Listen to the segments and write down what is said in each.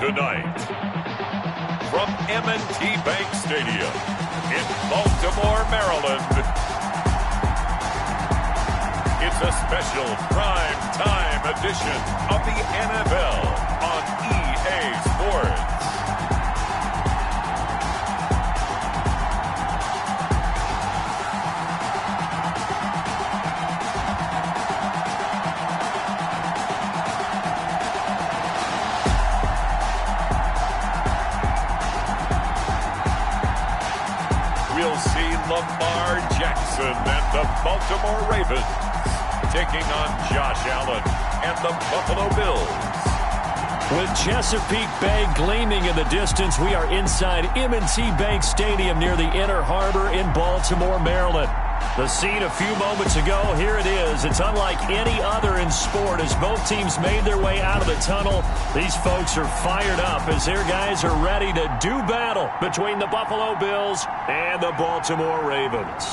Tonight, from M&T Bank Stadium in Baltimore, Maryland, it's a special prime time edition of the NFL on EA Sports. We'll see Lamar Jackson and the Baltimore Ravens taking on Josh Allen and the Buffalo Bills. With Chesapeake Bay gleaming in the distance, we are inside M&T Bank Stadium near the Inner Harbor in Baltimore, Maryland. The scene a few moments ago, here it is. It's unlike any other in sport as both teams made their way out of the tunnel. These folks are fired up as their guys are ready to do battle between the Buffalo Bills and the Baltimore Ravens.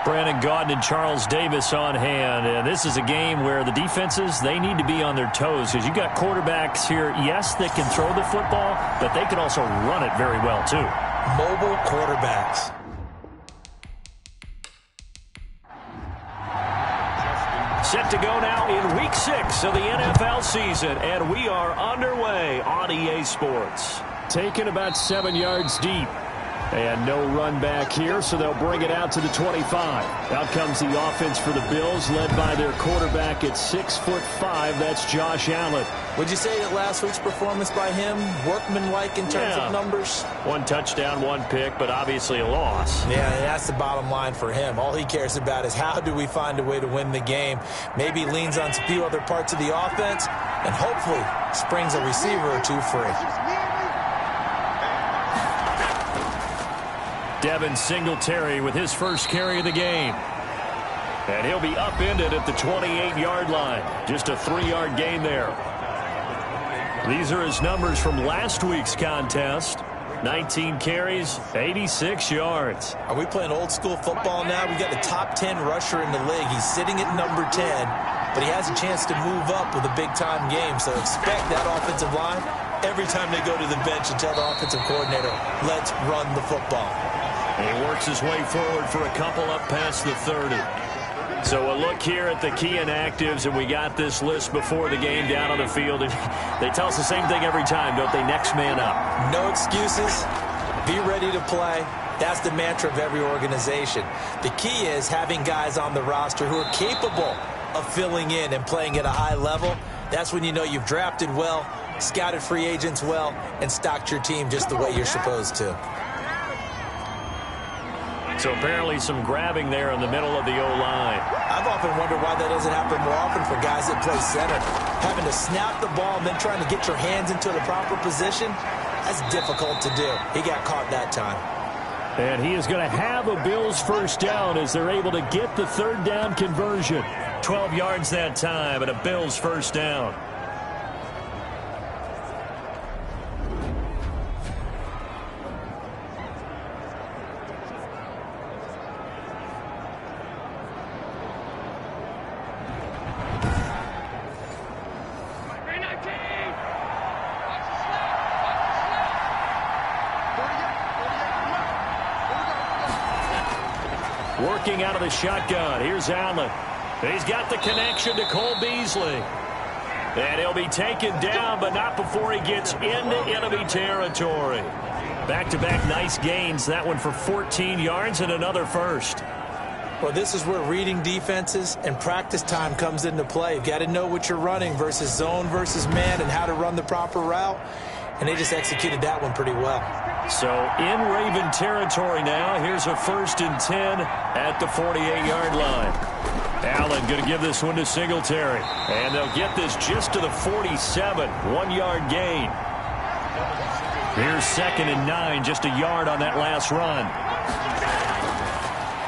Brandon Gaudin and Charles Davis on hand. And this is a game where the defenses, they need to be on their toes because you got quarterbacks here, yes, that can throw the football, but they can also run it very well, too. Mobile quarterbacks. Set to go now in Week 6 of the NFL season, and we are underway on EA Sports. Taken about 7 yards deep. And no run back here, so they'll bring it out to the 25. Out comes the offense for the Bills, led by their quarterback at 6'5". That's Josh Allen. Would you say that last week's performance by him, workmanlike in terms of numbers? 1 touchdown, 1 pick, but obviously a loss. Yeah, that's the bottom line for him. All he cares about is how do we find a way to win the game. Maybe leans on a few other parts of the offense, and hopefully springs a receiver or two free. Devin Singletary with his first carry of the game. And he'll be upended at the 28-yard line. Just a 3-yard gain there. These are his numbers from last week's contest. 19 carries, 86 yards. Are we playing old school football now? We got the top 10 rusher in the league. He's sitting at number 10, but he has a chance to move up with a big-time game. So expect that offensive line every time they go to the bench and tell the offensive coordinator, let's run the football. He works his way forward for a couple up past the 30. So a look here at the key inactives, and we got this list before the game down on the field. And they tell us the same thing every time, don't they? Next man up. No excuses. Be ready to play. That's the mantra of every organization. The key is having guys on the roster who are capable of filling in and playing at a high level. That's when you know you've drafted well, scouted free agents well, and stocked your team just the way you're supposed to. So apparently some grabbing there in the middle of the O-line. I've often wondered why that doesn't happen more often for guys that play center. Having to snap the ball and then trying to get your hands into the proper position, that's difficult to do. He got caught that time. And he is going to have a Bills first down as they're able to get the third down conversion. 12 yards that time and a Bills first down. Working out of the shotgun. Here's Allen. He's got the connection to Cole Beasley. And he'll be taken down, but not before he gets into enemy territory. Back-to-back nice gains. That one for 14 yards and another first. Well, this is where reading defenses and practice time comes into play. You've got to know what you're running versus zone versus man and how to run the proper route. And they just executed that one pretty well. So in Raven territory now. Here's a 1st and 10 at the 48-yard line. Allen going to give this one to Singletary. And they'll get this just to the 47. 1-yard gain. Here's 2nd and 9. Just a yard on that last run.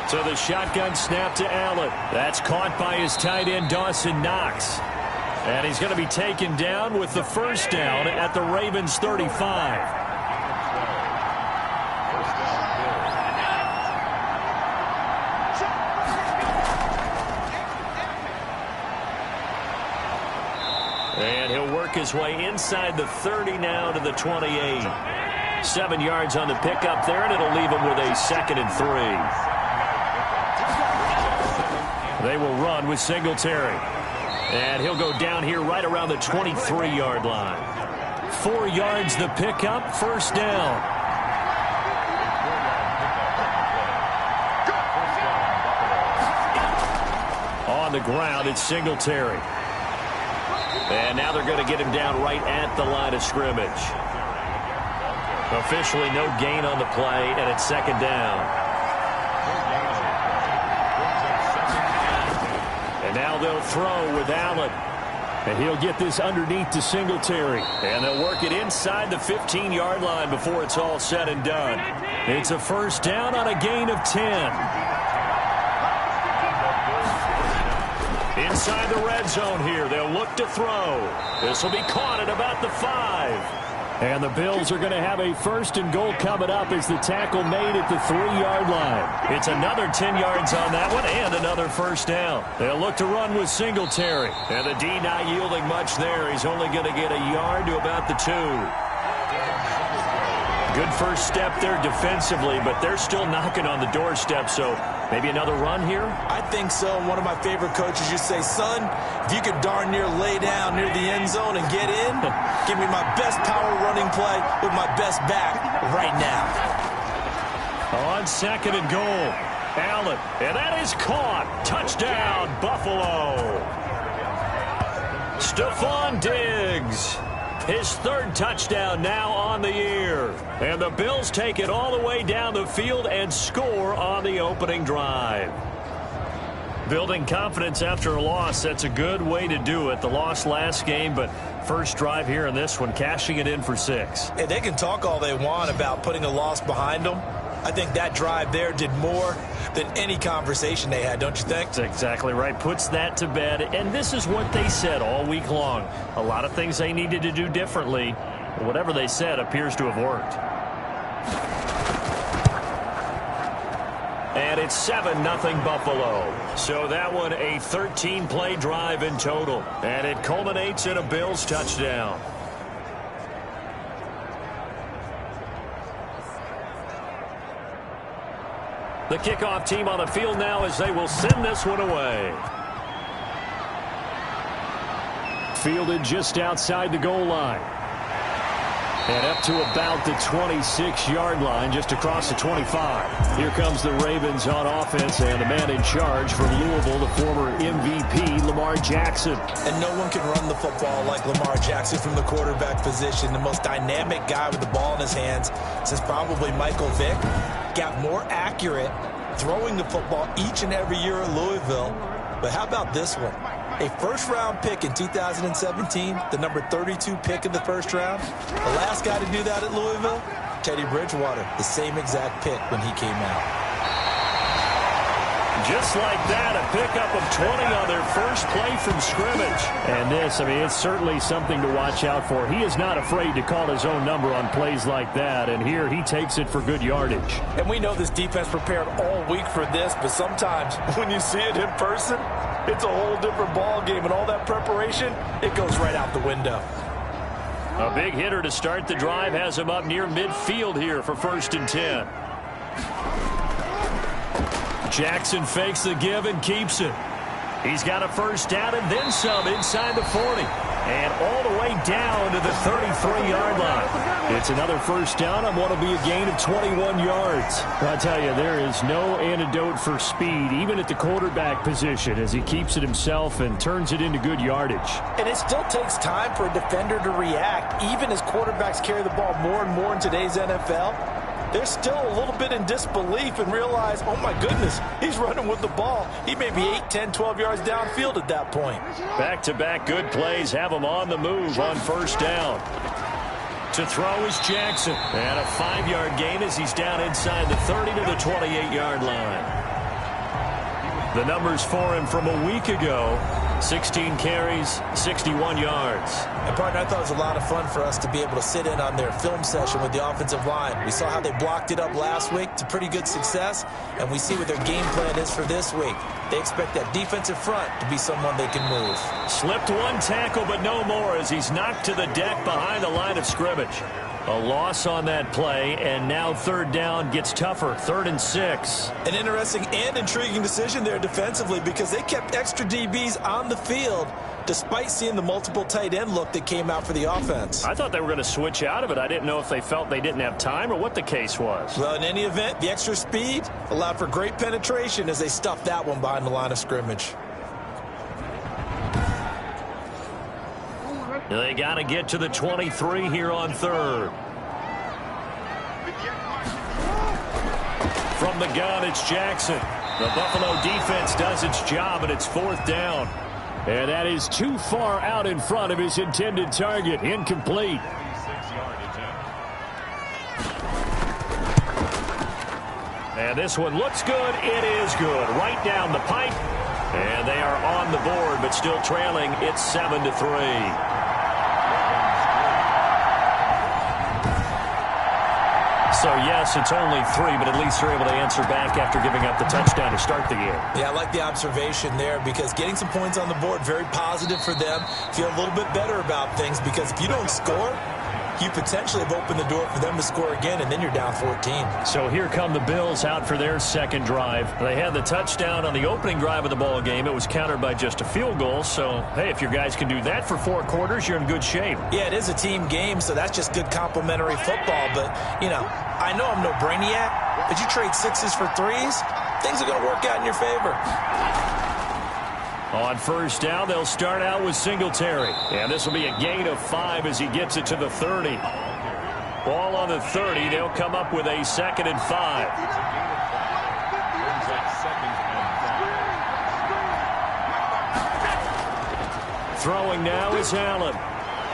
So the shotgun snap to Allen. That's caught by his tight end, Dawson Knox. And he's going to be taken down with the first down at the Ravens 35. And he'll work his way inside the 30 now to the 28. 7 yards on the pickup there, and it'll leave him with a 2nd and 3. They will run with Singletary. And he'll go down here right around the 23-yard line. 4 yards the pickup, 1st down. On the ground, it's Singletary. And now they're going to get him down right at the line of scrimmage. Officially no gain on the play, and it's 2nd down. And now they'll throw with Allen. And he'll get this underneath to Singletary. And they'll work it inside the 15-yard line before it's all said and done. It's a 1st down on a gain of 10. Inside the red zone here, they'll look to throw. This will be caught at about the 5. And the Bills are going to have a 1st and goal coming up as the tackle made at the 3-yard line. It's another 10 yards on that one and another 1st down. They'll look to run with Singletary. And the D not yielding much there. He's only going to get a yard to about the 2. Good first step there defensively, but they're still knocking on the doorstep, so maybe another run here? I think so. One of my favorite coaches used to say, son, if you could darn near lay down near the end zone and get in, give me my best power running play with my best back right now. On 2nd and goal, Allen, and that is caught. Touchdown, Buffalo. Stephon Diggs. His 3rd touchdown now on the year. And the Bills take it all the way down the field and score on the opening drive. Building confidence after a loss, that's a good way to do it. The loss last game, but first drive here in this one, cashing it in for 6. And they can talk all they want about putting a loss behind them. I think that drive there did more than any conversation they had, don't you think? That's exactly right. Puts that to bed. And this is what they said all week long. A lot of things they needed to do differently. Whatever they said appears to have worked. And it's 7-0 Buffalo. So that one a 13-play drive in total. And it culminates in a Bills touchdown. The kickoff team on the field now as they will send this one away. Fielded just outside the goal line. And up to about the 26-yard line, just across the 25. Here comes the Ravens on offense, and the man in charge from Louisville, the former MVP, Lamar Jackson. And no one can run the football like Lamar Jackson from the quarterback position. The most dynamic guy with the ball in his hands since probably Michael Vick. Got more accurate throwing the football each and every year at Louisville. But how about this one? A first-round pick in 2017, the number 32 pick in the first round. The last guy to do that at Louisville, Teddy Bridgewater, the same exact pick when he came out. Just like that, a pickup of 20 on their first play from scrimmage. And this, I mean, it's certainly something to watch out for. He is not afraid to call his own number on plays like that, and here he takes it for good yardage. And we know this defense prepared all week for this, but sometimes when you see it in person, it's a whole different ball game, and all that preparation, it goes right out the window. A big hitter to start the drive has him up near midfield here for 1st and 10. Jackson fakes the give and keeps it. He's got a first down and then some inside the 40. And all the way down to the 33-yard line. It's another first down on what will be a gain of 21 yards. I tell you, there is no antidote for speed, even at the quarterback position, as he keeps it himself and turns it into good yardage. And it still takes time for a defender to react, even as quarterbacks carry the ball more and more in today's NFL. They're still a little bit in disbelief and realize, oh my goodness, he's running with the ball. He may be 8, 10, 12 yards downfield at that point. Back-to-back good plays have him on the move on first down. To throw is Jackson. And a 5-yard gain as he's down inside the 30 to the 28-yard line. The numbers for him from a week ago, 16 carries, 61 yards. And, partner, I thought it was a lot of fun for us to be able to sit in on their film session with the offensive line. We saw how they blocked it up last week to pretty good success, and we see what their game plan is for this week. They expect that defensive front to be someone they can move. Slipped one tackle, but no more as he's knocked to the deck behind the line of scrimmage. A loss on that play, and now third down gets tougher. 3rd and 6. An interesting and intriguing decision there defensively because they kept extra DBs on the field despite seeing the multiple tight end look that came out for the offense. I thought they were going to switch out of it. I didn't know if they felt they didn't have time or what the case was. Well, in any event, the extra speed allowed for great penetration as they stuffed that one behind the line of scrimmage. They got to get to the 23 here on 3rd. From the gun, it's Jackson. The Buffalo defense does its job, and it's 4th down. And that is too far out in front of his intended target. Incomplete. And this one looks good. It is good. Right down the pipe. And they are on the board, but still trailing. It's 7-3. So, yes, it's only 3, but at least they're able to answer back after giving up the touchdown to start the game. Yeah, I like the observation there because getting some points on the board, very positive for them. Feel a little bit better about things because if you don't score, you potentially have opened the door for them to score again, and then you're down 14. So here come the Bills out for their second drive. They had the touchdown on the opening drive of the ball game. It was countered by just a field goal. So, hey, if your guys can do that for 4 quarters, you're in good shape. Yeah, it is a team game, so that's just good complimentary football. But, you know, I know I'm no brainiac, but you trade 6s for 3s, things are going to work out in your favor. On first down, they'll start out with Singletary. And this will be a gain of 5 as he gets it to the 30. Ball on the 30. They'll come up with a 2nd and 5. Throwing now is Allen.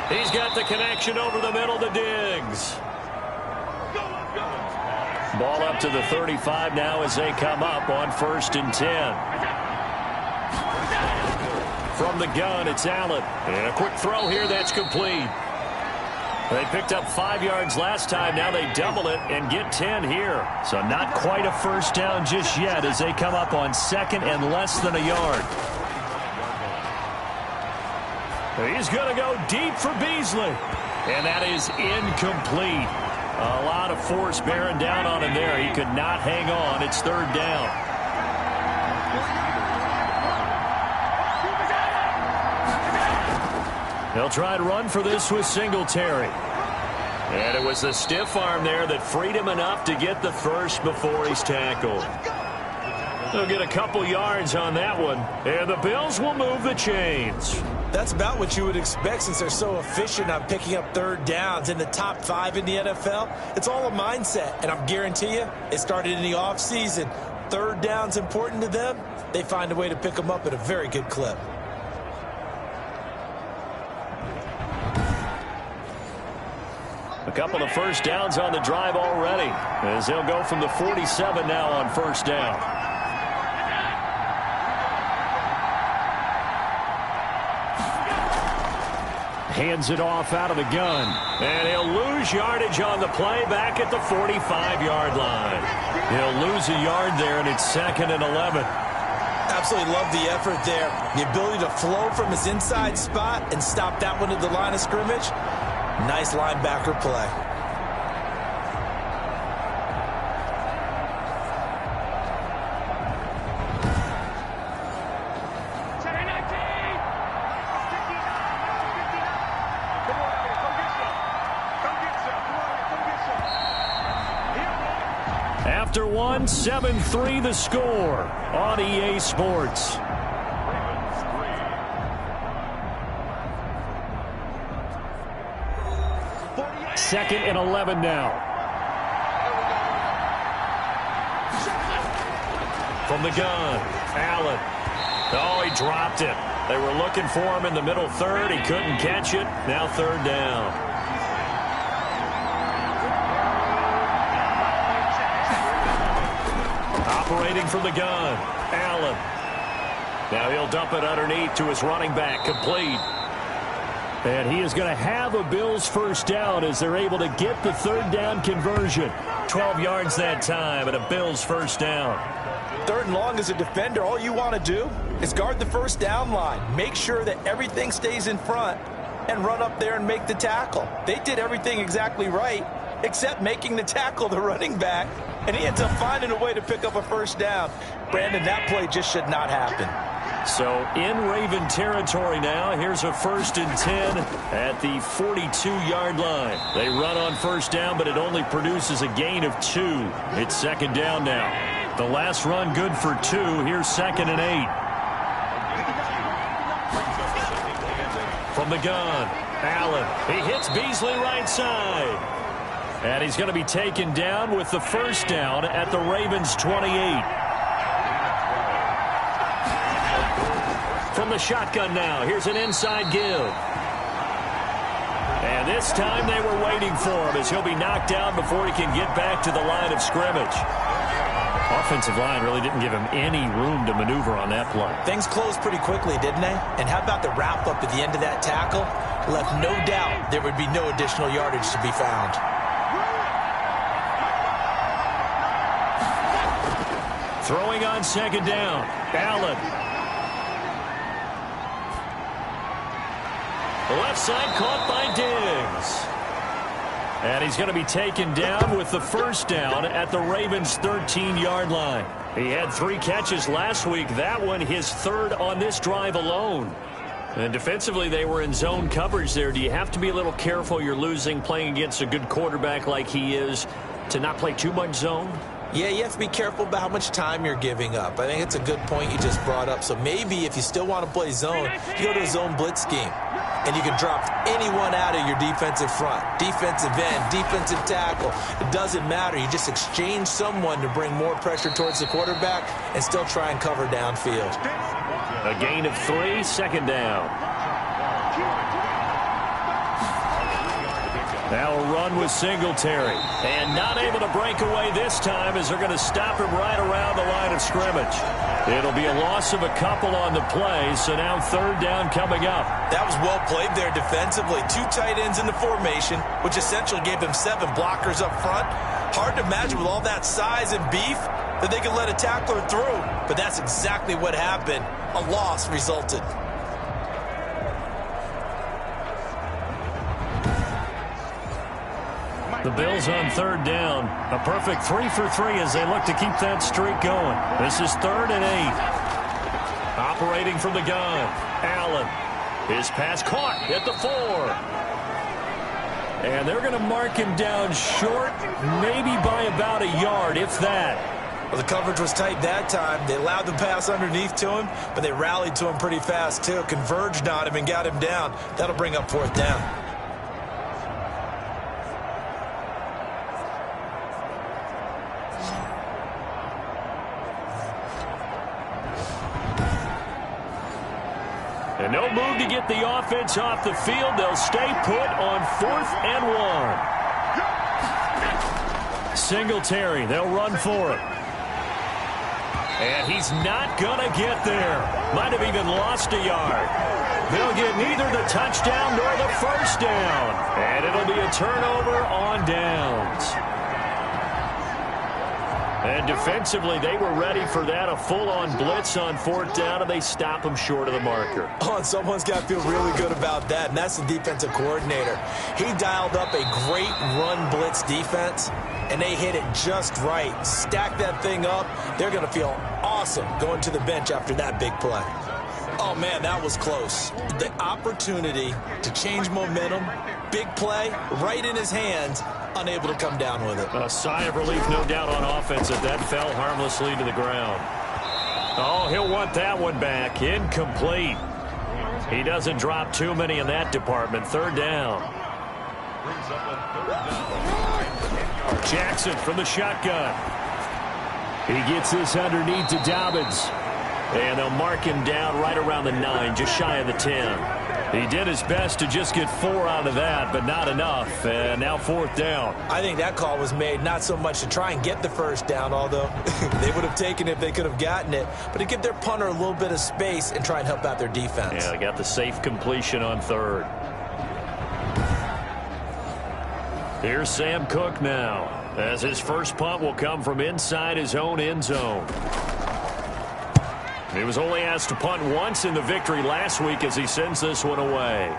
He's got the connection over the middle to Diggs. Ball up to the 35 now as they come up on 1st and 10. From the gun, it's Allen. And a quick throw here that's complete. They picked up 5 yards last time. Now they double it and get 10 here. So not quite a first down just yet as they come up on 2nd and less than a yard. He's going to go deep for Beasley. And that is incomplete. A lot of force bearing down on him there. He could not hang on. It's 3rd down. They'll try to run for this with Singletary. And it was the stiff arm there that freed him enough to get the first before he's tackled. They'll get a couple yards on that one. And the Bills will move the chains. That's about what you would expect since they're so efficient on picking up 3rd downs in the top 5 in the NFL. It's all a mindset, and I'm guarantee you it started in the offseason. 3rd down's important to them. They find a way to pick them up at a very good clip. A couple of first downs on the drive already as they'll go from the 47 now on 1st down. Hands it off out of the gun. And he'll lose yardage on the play back at the 45-yard line. He'll lose a yard there, and it's 2nd and 11. Absolutely love the effort there. The ability to flow from his inside spot and stop that one at the line of scrimmage. Nice linebacker play. After one, 7-3 the score on EA Sports. Second and 11 now. From the gun, Allen. Oh, he dropped it. They were looking for him in the middle 3rd. He couldn't catch it. Now 3rd down. Operating from the gun, Allen. Now he'll dump it underneath to his running back, complete. And he is going to have a Bills first down as they're able to get the 3rd down conversion. 12 yards that time and a Bills first down. Third and long as a defender, all you want to do is guard the first down line. Make sure that everything stays in front and run up there and make the tackle. They did everything exactly right except making the tackle the running back, and he ends up finding a way to pick up a first down. Brandon, that play just should not happen. So in Raven territory now. Here's a 1st and 10 at the 42-yard line. They run on first down, but it only produces a gain of 2. It's 2nd down now. The last run good for 2. Here's 2nd and 8. From the gun, Allen. He hits Beasley right side. And he's going to be taken down with the first down at the Ravens' 28. From the shotgun now, here's an inside give. And this time they were waiting for him as he'll be knocked down before he can get back to the line of scrimmage. Offensive line really didn't give him any room to maneuver on that play. Things closed pretty quickly, didn't they? And how about the wrap-up at the end of that tackle? Left no doubt there would be no additional yardage to be found. Throwing on 2nd down, Allen. The left side caught by Diggs. And he's going to be taken down with the first down at the Ravens' 13-yard line. He had 3 catches last week. That one his 3rd on this drive alone. And defensively, they were in zone coverage there. Do you have to be a little careful? You're losing playing against a good quarterback like he is to not play too much zone? Yeah, you have to be careful about how much time you're giving up. I think it's a good point you just brought up. So maybe if you still want to play zone, you go to a zone blitz scheme. And you can drop anyone out of your defensive front. Defensive end, defensive tackle. It doesn't matter. You just exchange someone to bring more pressure towards the quarterback and still try and cover downfield. A gain of 3, 2nd down. Now a run with Singletary. And not able to break away this time as they're going to stop him right around the line of scrimmage. It'll be a loss of a couple on the play, so now 3rd down coming up. That was well played there defensively. 2 tight ends in the formation, which essentially gave them 7 blockers up front. Hard to imagine with all that size and beef that they could let a tackler through. But that's exactly what happened. A loss resulted. The Bills on 3rd down. A perfect 3 for 3 as they look to keep that streak going. This is 3rd and 8. Operating from the gun, Allen. His pass caught at the 4. And they're going to mark him down short, maybe by about a yard, if that. Well, the coverage was tight that time. They allowed the pass underneath to him, but they rallied to him pretty fast, too. Converged on him and got him down. That'll bring up 4th down. And no move to get the offense off the field. They'll stay put on 4th and 1. Singletary, they'll run for it. And he's not going to get there. Might have even lost a yard. They'll get neither the touchdown nor the first down. And it'll be a turnover on downs. And defensively, they were ready for that, a full-on blitz on 4th down, and they stop him short of the marker. Oh, and someone's got to feel really good about that, and that's the defensive coordinator. He dialed up a great run blitz defense, and they hit it just right. Stack that thing up. They're going to feel awesome going to the bench after that big play. Oh, man, that was close. The opportunity to change momentum, big play, right in his hands, unable to come down with it. A sigh of relief, no doubt, on offense as that fell harmlessly to the ground. Oh, he'll want that one back. Incomplete. He doesn't drop too many in that department. 3rd down. Jackson from the shotgun. He gets this underneath to Dobbins. And they'll mark him down right around the 9, just shy of the 10. He did his best to just get 4 out of that, but not enough. And now 4th down. I think that call was made not so much to try and get the first down, although they would have taken it if they could have gotten it, but to give their punter a little bit of space and try and help out their defense. Yeah, they got the safe completion on 3rd. Here's Sam Cook now, as his first punt will come from inside his own end zone. He was only asked to punt once in the victory last week as he sends this one away.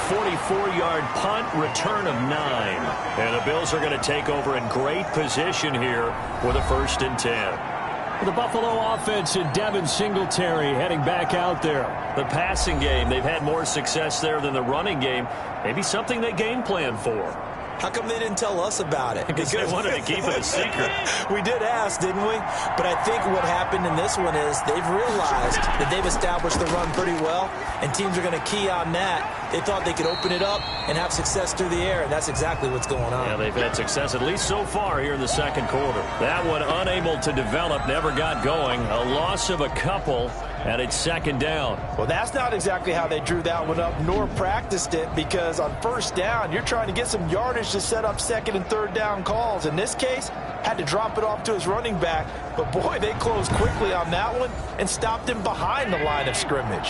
44-yard punt, return of 9. And the Bills are going to take over in great position here with a 1st and 10. The Buffalo offense and Devin Singletary heading back out there. The passing game, they've had more success there than the running game. Maybe something they game plan for. How come they didn't tell us about it? Because they wanted to keep it a secret. We did ask, didn't we? But I think what happened in this one is they've realized that they've established the run pretty well, and teams are going to key on that. They thought they could open it up and have success through the air, and that's exactly what's going on. Yeah, they've had success, at least so far, here in the second quarter. That one unable to develop, never got going. A loss of a couple, and it's 2nd down. Well, that's not exactly how they drew that one up, nor practiced it, because on 1st down, you're trying to get some yardage to set up 2nd and 3rd down calls. In this case, had to drop it off to his running back, but boy, they closed quickly on that one and stopped him behind the line of scrimmage.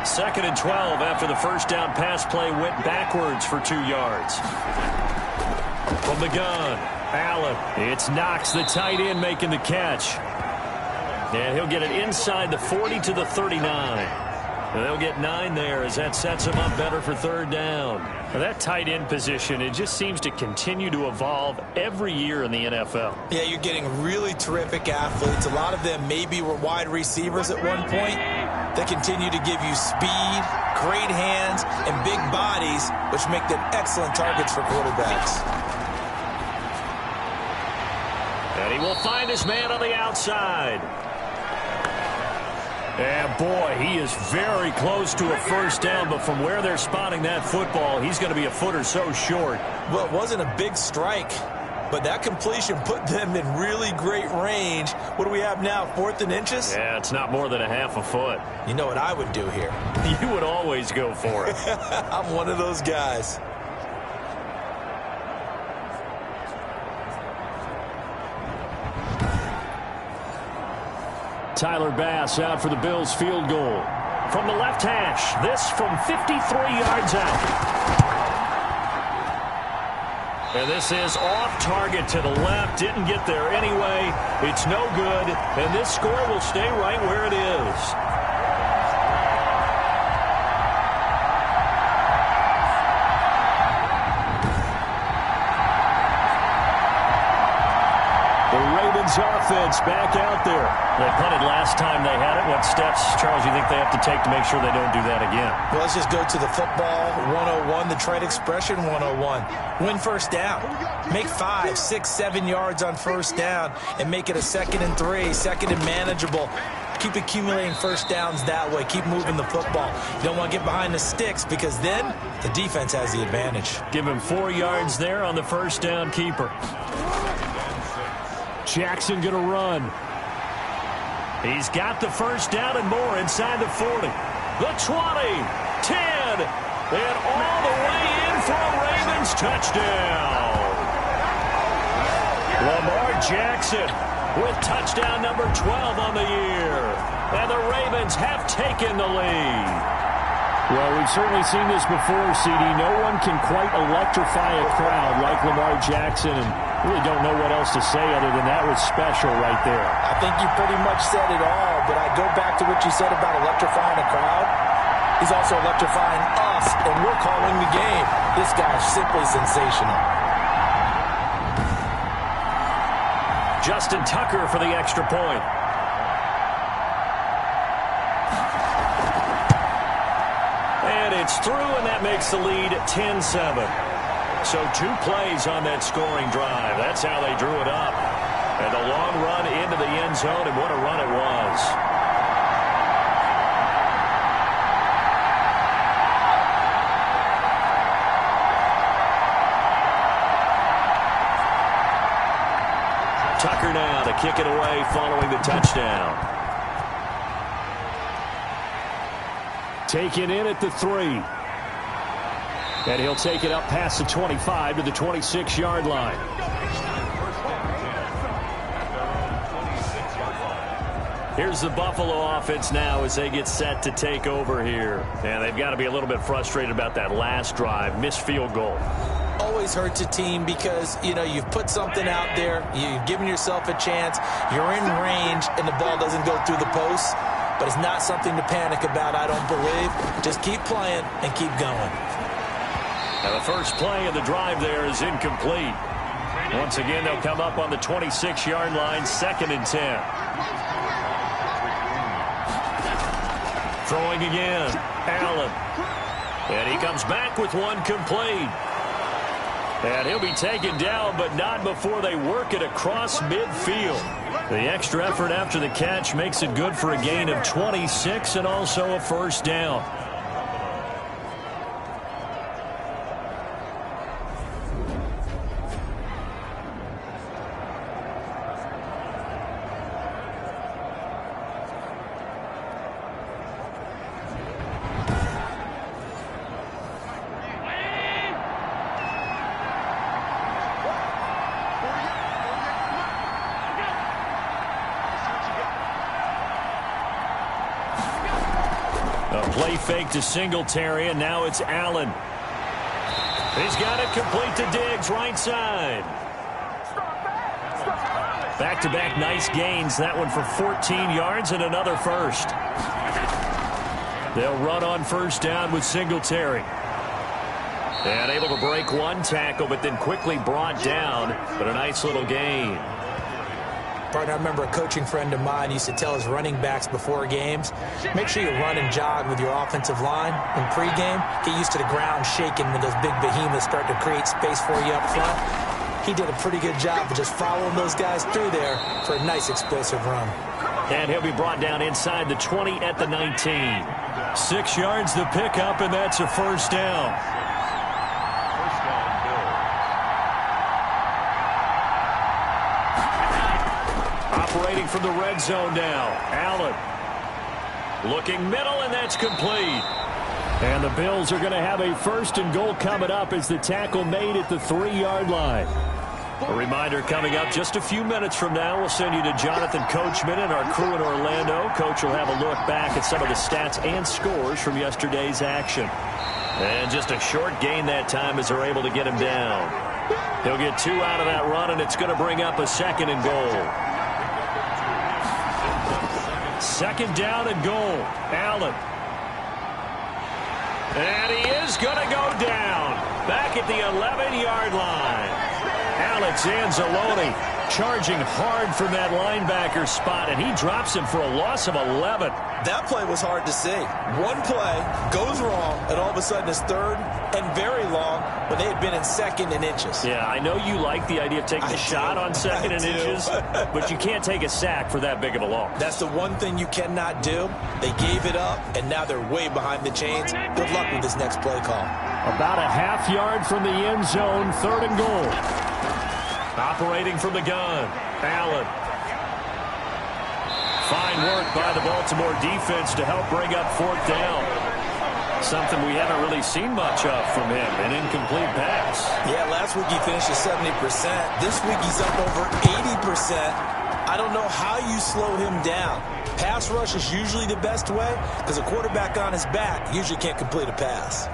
2nd and 12 after the 1st down pass play went backwards for 2 yards. From the gun, Allen. It's Knox, the tight end, making the catch. And he'll get it inside the 40 to the 39. And they'll get 9 there as that sets him up better for 3rd down. Now that tight end position, it just seems to continue to evolve every year in the NFL. Yeah, you're getting really terrific athletes. A lot of them maybe were wide receivers at one point. They continue to give you speed, great hands, and big bodies, which make them excellent targets for quarterbacks. And he will find his man on the outside. And boy, he is very close to a 1st down, but from where they're spotting that football, he's going to be a foot or so short. Well, it wasn't a big strike, but that completion put them in really great range. What do we have now, 4th and inches? Yeah, it's not more than a half a foot. You know what I would do here? You would always go for it. I'm one of those guys. Tyler Bass out for the Bills field goal. From the left hash, this from 53 yards out. And this is off target to the left. Didn't get there anyway. It's no good. And this score will stay right where it is. Offense back out there. They punted last time they had it. What steps, Charles, you think they have to take to make sure they don't do that again? Well, let's just go to the football 101, the trade expression 101. Win 1st down. Make 5, 6, 7 yards on 1st down and make it a 2nd and 3, 2nd and manageable. Keep accumulating 1st downs that way. Keep moving the football. You don't want to get behind the sticks because then the defense has the advantage. Give him 4 yards there on the 1st down keeper. Jackson going to run. He's got the 1st down and more inside the 40. The 20, 10, and all the way in for a Ravens touchdown. Lamar Jackson with touchdown number 12 on the year. And the Ravens have taken the lead. Well, we've certainly seen this before, CD. No one can quite electrify a crowd like Lamar Jackson, and really don't know what else to say other than that was special right there. I think you pretty much said it all, but I go back to what you said about electrifying a crowd. He's also electrifying us, and we're calling the game. This guy's simply sensational. Justin Tucker for the extra point. And it's through, and that makes the lead 10-7. So 2 plays on that scoring drive. That's how they drew it up. And a long run into the end zone, and what a run it was. Tucker now to kick it away following the touchdown. Taken in at the 3. And he'll take it up past the 25 to the 26-yard line. Here's the Buffalo offense now as they get set to take over here. And they've got to be a little bit frustrated about that last drive. Missed field goal. Always always hurts a team because, you know, you've put something out there, you've given yourself a chance, you're in range, and the ball doesn't go through the post. But it's not something to panic about, I don't believe. Just keep playing and keep going. Now the first play of the drive there is incomplete. Once again, they'll come up on the 26-yard line, 2nd and 10. Throwing again, Allen. And he comes back with one complete. And he'll be taken down, but not before they work it across midfield. The extra effort after the catch makes it good for a gain of 26 and also a first down. Play fake to Singletary, and now it's Allen. He's got it complete to Diggs, right side. Back-to-back nice gains. That one for 14 yards and another first. They'll run on first down with Singletary. And able to break one tackle, but then quickly brought down. But a nice little gain. Partner, I remember a coaching friend of mine used to tell his running backs before games, make sure you run and jog with your offensive line in pregame. Get used to the ground shaking when those big behemoths start to create space for you up front. He did a pretty good job of just following those guys through there for a nice explosive run. And he'll be brought down inside the 20 at the 19. 6 yards the pickup, and that's a first down. Operating from the red zone now, Allen. Looking middle, and that's complete. And the Bills are going to have a first and goal coming up as the tackle made at the 3-yard line. A reminder coming up just a few minutes from now. We'll send you to Jonathan Coachman and our crew in Orlando. Coach will have a look back at some of the stats and scores from yesterday's action. And just a short gain that time as they're able to get him down. He'll get 2 out of that run, and it's going to bring up a 2nd and goal. 2nd down and goal. Allen. And he is going to go down. Back at the 11-yard line. Alex Anzalone charging hard from that linebacker spot, and he drops him for a loss of 11. That play was hard to see. One play goes wrong, and all of a sudden it's 3rd and very long when they had been in 2nd and inches. Yeah, I know you like the idea of taking a shot on 2nd and inches, but you can't take a sack for that big of a loss. That's the one thing you cannot do. They gave it up, and now they're way behind the chains. Good luck with this next play call. About a half yard from the end zone, 3rd and goal. Operating from the gun, Allen. Fine work by the Baltimore defense to help bring up 4th down. Something we haven't really seen much of from him, an incomplete pass. Yeah, last week he finished at 70%. This week he's up over 80%. I don't know how you slow him down. Pass rush is usually the best way because a quarterback on his back usually can't complete a pass.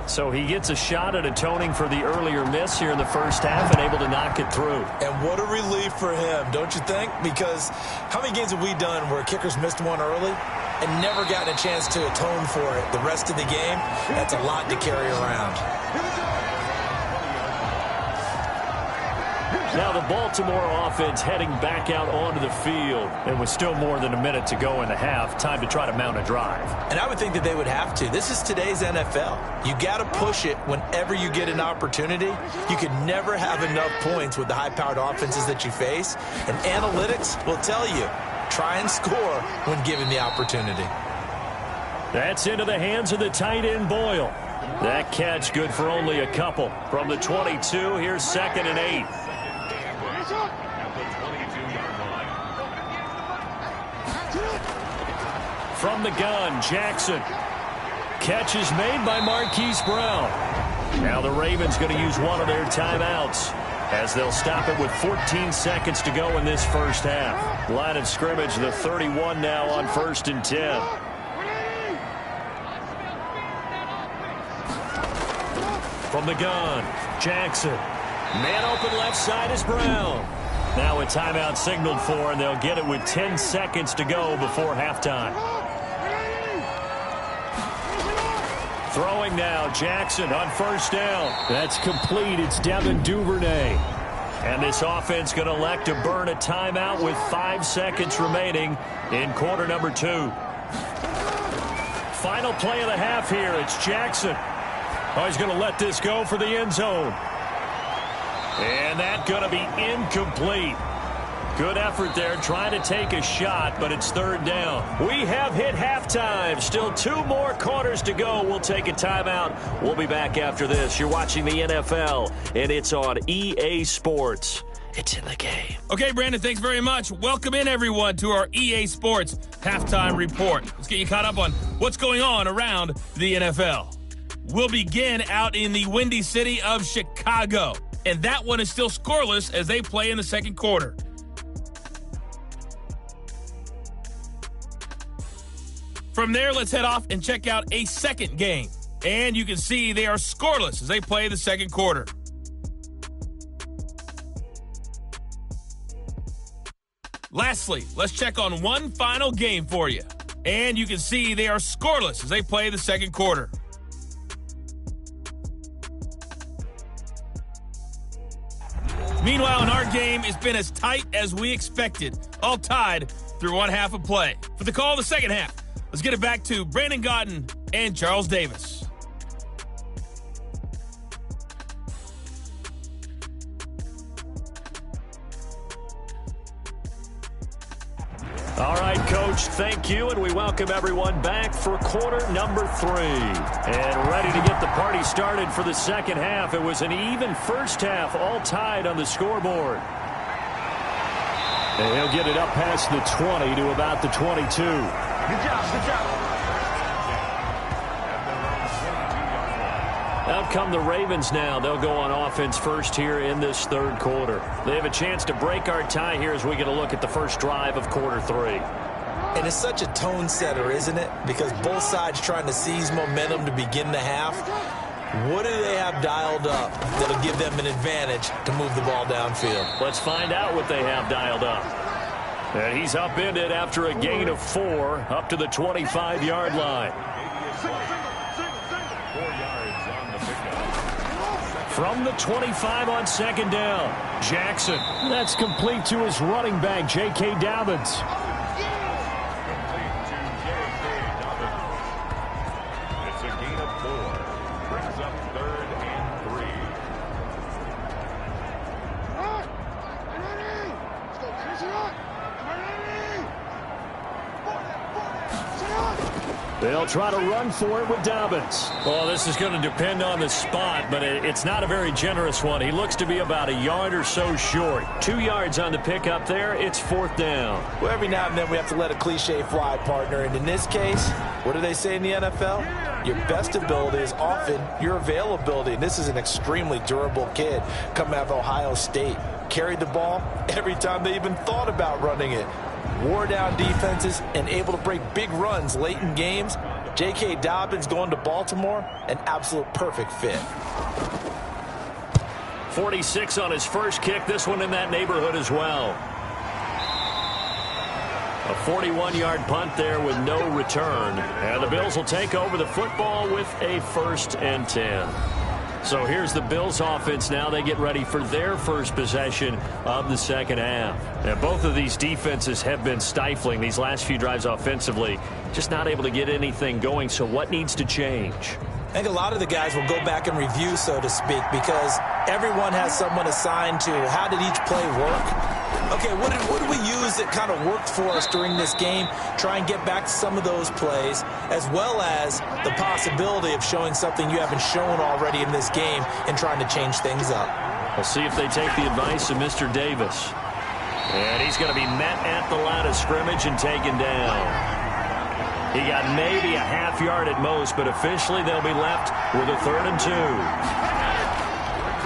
So he gets a shot at atoning for the earlier miss here in the first half and able to knock it through. And what a relief for him, don't you think? Because how many games have we done where kickers missed one early and never gotten a chance to atone for it the rest of the game? That's a lot to carry around. Now the Baltimore offense heading back out onto the field. And with still more than a minute to go in the half, time to try to mount a drive. And I would think that they would have to. This is today's NFL. You got to push it whenever you get an opportunity. You could never have enough points with the high-powered offenses that you face. And analytics will tell you, try and score when given the opportunity. That's into the hands of the tight end, Boyle. That catch good for only a couple. From the 22, here's 2nd and 8. From the gun, Jackson. Catch is made by Marquise Brown. Now the Ravens going to use one of their timeouts as they'll stop it with 14 seconds to go in this first half. Line of scrimmage, the 31 now on 1st and 10. from the gun. Jackson. Man open left side is Brown. Now a timeout signaled for, and they'll get it with 10 seconds to go before halftime. Throwing now, Jackson on first down. That's complete. It's Devin Duvernay. And this offense going to elect to burn a timeout with 5 seconds remaining in quarter number 2. Final play of the half here. It's Jackson. Oh, he's going to let this go for the end zone. And that's going to be incomplete. Good effort there trying to take a shot, but it's third down. We have hit halftime. Still 2 more quarters to go. We'll take a timeout. We'll be back after this. You're watching the NFL, and it's on EA Sports. It's in the game. Okay, Brandon, thanks very much. Welcome in, everyone, to our EA Sports Halftime Report. Let's get you caught up on what's going on around the NFL. We'll begin out in the windy city of Chicago, and that one is still scoreless as they play in the second quarter. From there, let's head off and check out a second game. And you can see they are scoreless as they play the second quarter. Lastly, let's check on one final game for you. And you can see they are scoreless as they play the second quarter. Meanwhile, in our game, it's been as tight as we expected, all tied through one half of play. For the call of the second half, let's get it back to Brandon Gaudin and Charles Davis. All right, Coach, thank you, and we welcome everyone back for quarter number 3. And ready to get the party started for the second half. It was an even first half, all tied on the scoreboard. And he'll get it up past the 20 to about the 22. Good job. Out come the Ravens now. They'll go on offense first here in this third quarter. They have a chance to break our tie here as we get a look at the first drive of quarter 3. And it's such a tone setter, isn't it? Because both sides trying to seize momentum to begin the half. What do they have dialed up that'll give them an advantage to move the ball downfield? Let's find out what they have dialed up. And he's upended after a gain of 4 up to the 25-yard line. From the 25 on second down, Jackson. That's complete to his running back, J.K. Dobbins. It's a gain of 4. Brings up 3rd and 3. They'll try to run for it with Dobbins. Well, this is going to depend on the spot, but it's not a very generous one. He looks to be about a yard or so short. 2 yards on the pickup there. It's 4th down. Well, every now and then we have to let a cliche fly, partner. And in this case, what do they say in the NFL? Your best ability is often your availability. And this is an extremely durable kid coming out of Ohio State. Carried the ball every time they even thought about running it. Wore down defenses and able to break big runs late in games. J.K. Dobbins going to Baltimore, an absolute perfect fit. 46 on his first kick. This one in that neighborhood as well. A 41-yard punt there with no return. And the Bills will take over the football with a 1st and 10. So here's the Bills offense now. They get ready for their first possession of the second half. Now, both of these defenses have been stifling these last few drives offensively. Just not able to get anything going. So what needs to change? I think a lot of the guys will go back and review, so to speak, because everyone has someone assigned to how did each play work. Okay, what did we use that kind of worked for us during this game? Try and get back to some of those plays, as well as the possibility of showing something you haven't shown already in this game and trying to change things up. We'll see if they take the advice of Mr. Davis. And he's going to be met at the line of scrimmage and taken down. He got maybe a half yard at most, but officially they'll be left with a 3rd and 2.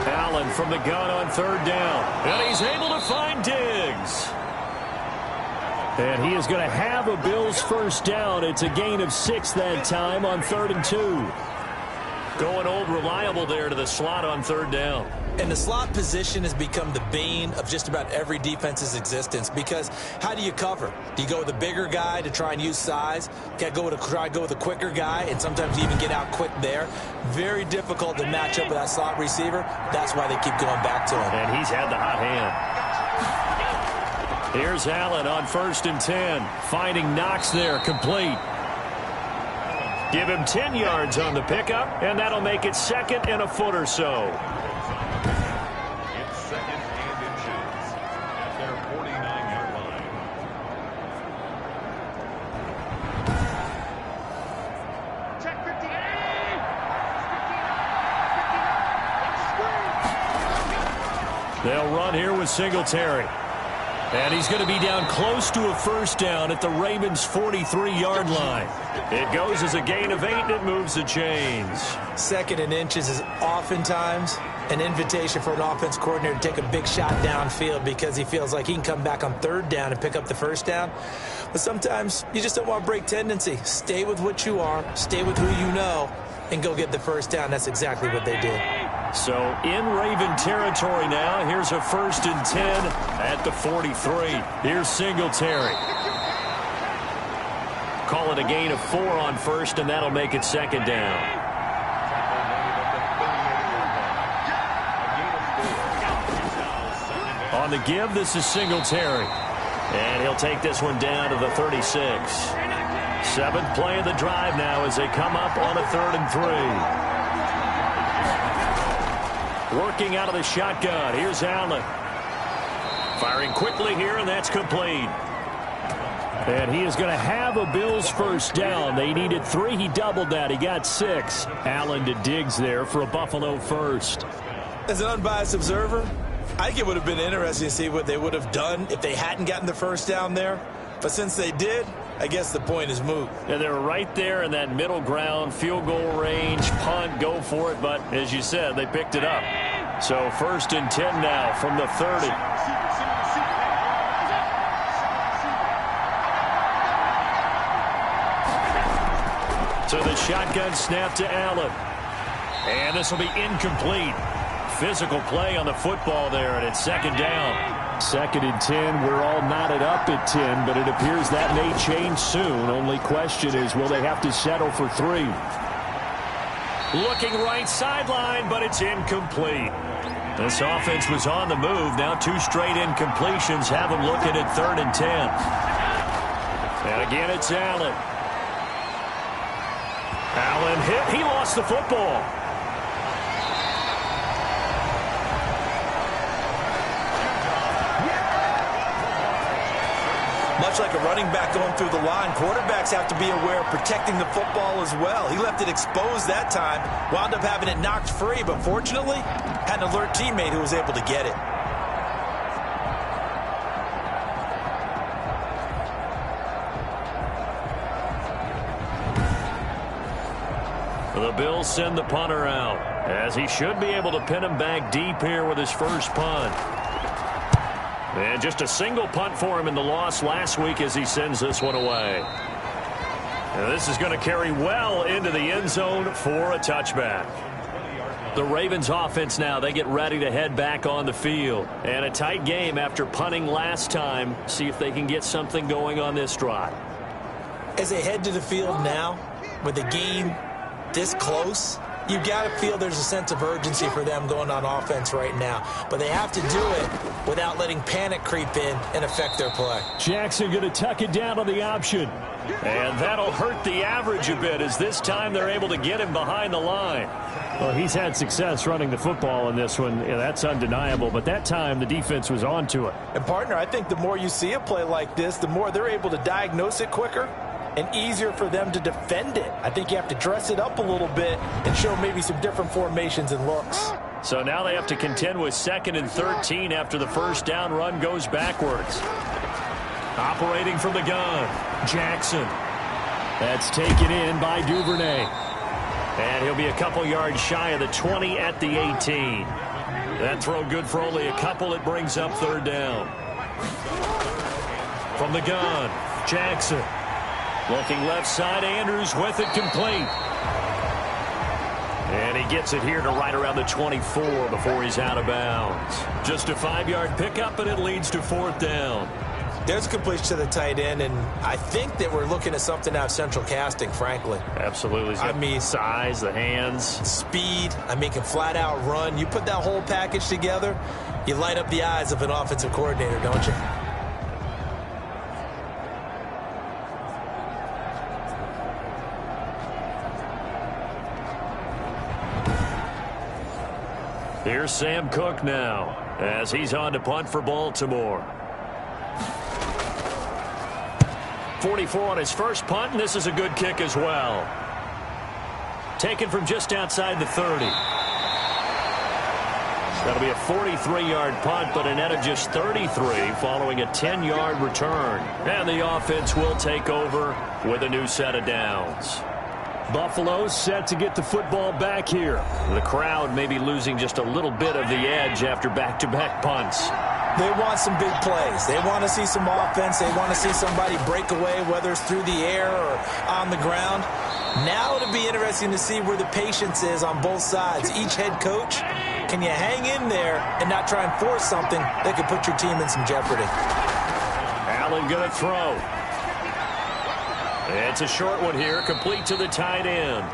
Allen from the gun on 3rd down. And he's able to find Diggs. And he is going to have a Bills first down. It's a gain of 6 that time on 3rd and 2. Going old reliable there to the slot on third down. And the slot position has become the bane of just about every defense's existence, because how do you cover? Do you go with a bigger guy to try and use size? Got to try to go with a quicker guy, and sometimes you even get out quick there. Very difficult to match up with that slot receiver. That's why they keep going back to him. And he's had the hot hand. Here's Allen on 1st and 10. Finding Knox there, complete. Give him 10 yards on the pickup, and that'll make it 2nd and a foot or so. It's 2nd and inches at their 49-yard line. Check 50. They'll run here with Singletary. And he's going to be down close to a first down at the Ravens' 43-yard line. It goes as a gain of 8, and it moves the chains. 2nd and inches is oftentimes an invitation for an offense coordinator to take a big shot downfield because he feels like he can come back on 3rd down and pick up the first down. But sometimes you just don't want to break tendency. Stay with what you are, stay with who you know, and go get the first down. That's exactly what they did. So in Raven territory now. Here's a 1st and 10 at the 43. Here's Singletary. Call it a gain of 4 on 1st, and that'll make it 2nd down. On the give, this is Singletary. And he'll take this one down to the 36. 7th play of the drive now as they come up on a 3rd and 3. Working out of the shotgun. Here's Allen. Firing quickly here, and that's complete. And he is going to have a Bills first down. They needed 3. He doubled that. He got 6. Allen to Diggs there for a Buffalo first. As an unbiased observer, I think it would have been interesting to see what they would have done if they hadn't gotten the first down there. But since they did, I guess the point is moot. Yeah, they were right there in that middle ground, field goal range, punt, go for it. But as you said, they picked it up. So 1st and 10 now from the 30. So the shotgun snap to Allen. And this will be incomplete. Physical play on the football there, and it's 2nd down. 2nd and 10. We're all knotted up at 10, but it appears that may change soon. Only question is, will they have to settle for 3? Looking right sideline, but it's incomplete. This offense was on the move. Now 2 straight incompletions have them looking at 3rd and 10. And again, it's Allen. Allen hit. He lost the football. Much like a running back going through the line, quarterbacks have to be aware of protecting the football as well. He left it exposed that time, wound up having it knocked free, but fortunately, had an alert teammate who was able to get it. The Bills send the punter out, as he should be able to pin him back deep here with his first punt. And just a single punt for him in the loss last week as he sends this one away. And this is going to carry well into the end zone for a touchback. The Ravens offense now, they get ready to head back on the field. And a tight game after punting last time. See if they can get something going on this drive. As they head to the field now, with the game this close, you've got to feel there's a sense of urgency for them going on offense right now. But they have to do it without letting panic creep in and affect their play. Jackson going to tuck it down on the option. And that'll hurt the average a bit as this time they're able to get him behind the line. Well, he's had success running the football in this one. Yeah, that's undeniable. But that time, the defense was on to it. And, partner, I think the more you see a play like this, the more they're able to diagnose it quicker and easier for them to defend it. I think you have to dress it up a little bit and show maybe some different formations and looks. So now they have to contend with 2nd and 13 after the first down run goes backwards. Operating from the gun, Jackson. That's taken in by Duvernay. And he'll be a couple yards shy of the 20 at the 18. That throw good for only a couple. It brings up 3rd down. From the gun, Jackson. Looking left side, Andrews with it complete. And he gets it here to right around the 24 before he's out of bounds. Just a 5-yard pickup, and it leads to 4th down. There's a completion to the tight end, and I think that we're looking at something out of Central Casting, frankly. Absolutely. I mean, size, the hands. Speed. I mean, can flat out run. You put that whole package together, you light up the eyes of an offensive coordinator, don't you? Here's Sam Cook now as he's on to punt for Baltimore. 44 on his first punt, and this is a good kick as well. Taken from just outside the 30. That'll be a 43-yard punt, but a net of just 33 following a 10-yard return. And the offense will take over with a new set of downs. Buffalo set to get the football back here. The crowd may be losing just a little bit of the edge after back-to-back punts. They want some big plays. They want to see some offense. They want to see somebody break away, whether it's through the air or on the ground. Now it'll be interesting to see where the patience is on both sides. Each head coach, can you hang in there and not try and force something that could put your team in some jeopardy? Allen going to throw. It's a short one here, complete to the tight end.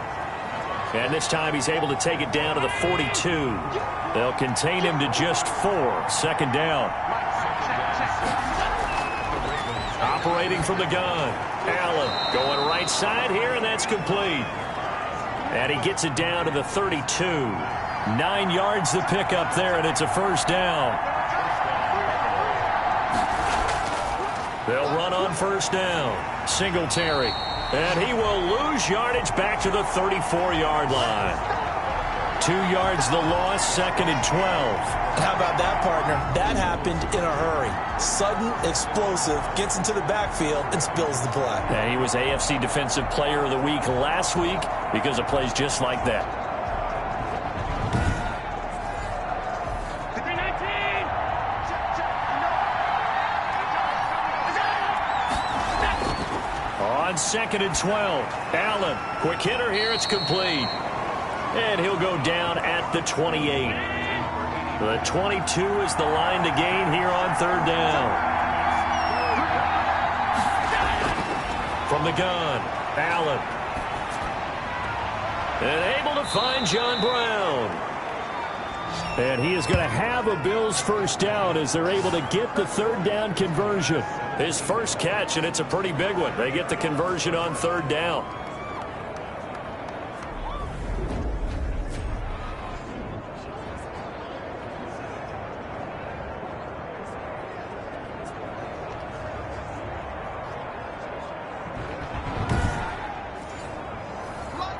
And this time he's able to take it down to the 42. They'll contain him to just 4. 2nd down. Operating from the gun. Allen going right side here, and that's complete. And he gets it down to the 32. 9 yards the pickup there, and it's a 1st down. They'll run on 1st down. Singletary. And he will lose yardage back to the 34-yard line. 2 yards the loss, 2nd and 12. How about that, partner? That happened in a hurry. Sudden, explosive, gets into the backfield, and spills the play. And he was AFC Defensive Player of the Week last week because of plays just like that. On 2nd and 12, Allen, quick hitter here, it's complete. And he'll go down at the 28. The 22 is the line to gain here on 3rd down. From the gun, Allen. And able to find John Brown. And he is going to have a Bills 1st down as they're able to get the 3rd down conversion. His first catch, and it's a pretty big one. They get the conversion on 3rd down.